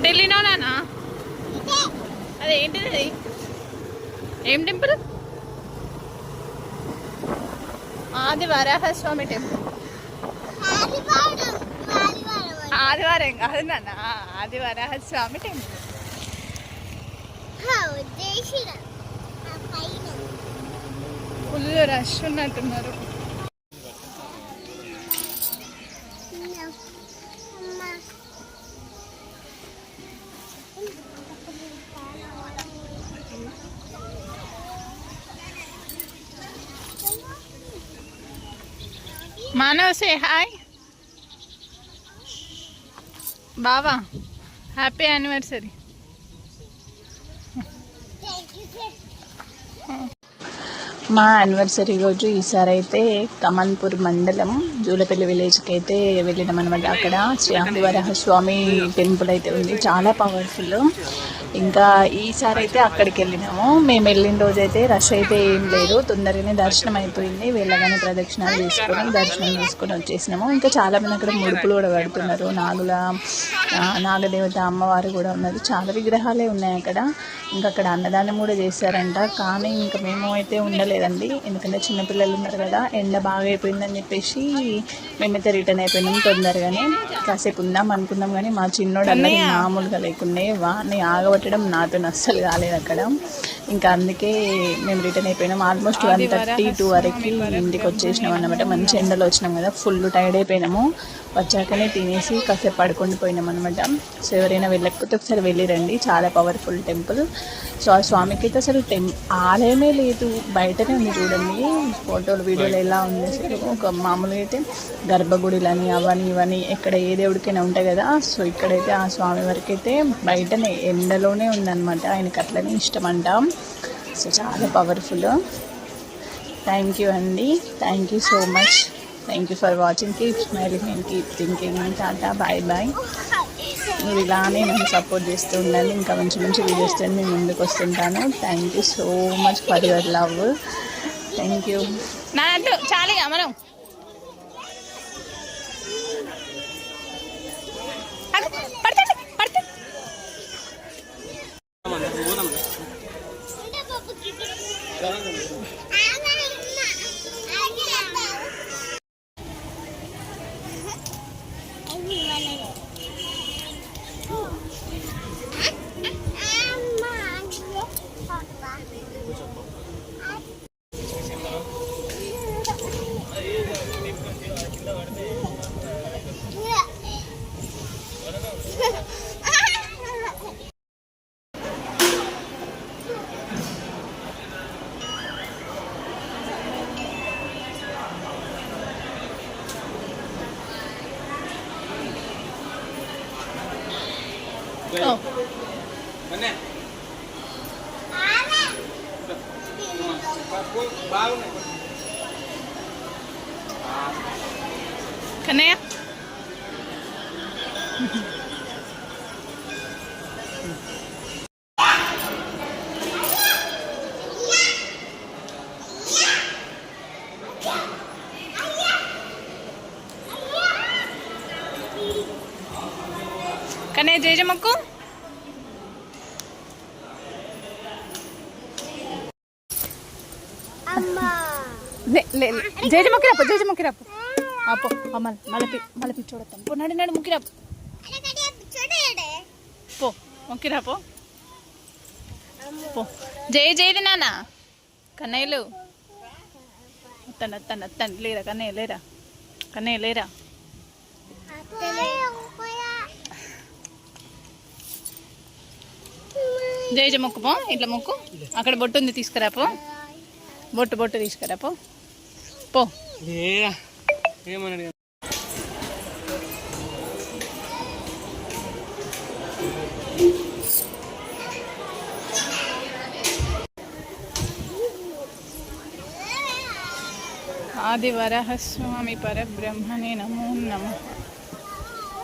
ఢిల్లీలోనా అదేంటిది? ఏం టెంపుల్? ఆది వరాహస్వామి టెంపుల్. ఆదివారం కాదు నాన్న, ఆది వరాహస్వామి టెంపుల్. ఫుల్ రష్ ఉన్నట్టున్నారు. Mano, say hi. Baba, happy anniversary. మా యానివర్సరీ రోజు ఈసారి అయితే కమన్పూర్ మండలం జూలపల్లి విలేజ్కి అయితే వెళ్ళినాం అనమాట. అక్కడ శ్రీ ఆది వరాహస్వామి టెంపుల్ అయితే ఉంది, చాలా పవర్ఫుల్. ఇంకా ఈసారి అయితే అక్కడికి వెళ్ళినాము. మేము వెళ్ళిన రోజు అయితే రష్ అయితే ఏం లేదు, తొందరగానే దర్శనం అయిపోయింది. వెళ్ళగానే ప్రదక్షిణాలు చేసుకొని దర్శనం చేసుకొని వచ్చేసినాము. ఇంకా చాలామంది అక్కడ ముడుపులు కూడా కడుతున్నారు. నాగదేవత అమ్మవారు కూడా ఉన్నారు, చాలా విగ్రహాలే ఉన్నాయి అక్కడ. ఇంకా అక్కడ అన్నదానం కూడా చేశారంట. కానీ ఇంకా మేము అయితే ఉండలేదండి, ఎందుకంటే చిన్నపిల్లలు ఉన్నారు కదా, ఎండ బాగా అయిపోయిందని చెప్పేసి మేమైతే రిటర్న్ అయిపోయినాం తొందరగానే. కాసేపు ఉందాం అనుకున్నాం కానీ మా చిన్నోడు అన్నది మామూలుగా లేకుండా వాడిని ఆగబట్టడం నాతో అస్సలు కాలేదు అక్కడ. ఇంకా అందుకే మేము రిటర్న్ అయిపోయినాం. ఆల్మోస్ట్ 1:32 వరకు ఇంటికి వచ్చేసినాం అన్నమాట. మంచి ఎండలో వచ్చినాం కదా, ఫుల్ టైర్డ్ అయిపోయినాము. వచ్చాకనే తినేసి కాసేపు పడుకొని పోయినాం అనమాట. సో ఎవరైనా వెళ్ళకపోతే ఒకసారి వెళ్ళిరండి, చాలా పవర్ఫుల్ టెంపుల్. సో ఆ స్వామికి అయితే అసలు ఆలయమే లేదు, బయటనే ఉంది చూడండి. ఫోటోలు వీడియోలు ఎలా ఉంది అసలు. ఒక మామూలుగా అయితే గర్భగుడిలని అవని ఇవని ఎక్కడ ఏ దేవుడికైనా ఉంటాయి కదా, సో ఇక్కడైతే ఆ స్వామి వరకు అయితే బయటనే ఎండలోనే ఉందన్నమాట. ఆయనకి అట్లనే ఇష్టం అంట. సో చాలా పవర్ఫుల్. థ్యాంక్ యూ అండి, thank you so much. Thank you for watching. Keep smiling and keep thinking. Tata, bye bye. మీరు ఇలానే నన్ను సపోర్ట్ చేస్తూ ఉండండి. ఇంకా మంచి మంచి వీడియోస్తో నేను ముందుకు వస్తుంటాను. Thank you so much for your love. Thank you. చాలిగా మనం కన్నయ్య కన్నయ్య జయజమ్మకు జయజమ్మకి జయజమ్మకి అప్పు మళ్ళీ పిచ్చోడతాం పో. నడు ముక్కిరాపు పో, మొక్కిరాపో పో. జయది నాన్న. కన్నయ్యలు అత్తండి లేరా? కన్నయ్య లేరా? జయజ మొక్కు పో, ఇట్లా మొక్కు. అక్కడ బొట్టు ఉంది, తీసుకురాపో. బొట్టు తీసుకురాపో పో. ఏమన్నాడు? ఆదివరహస్వామి పరబ్రహ్మణే నమో నమః.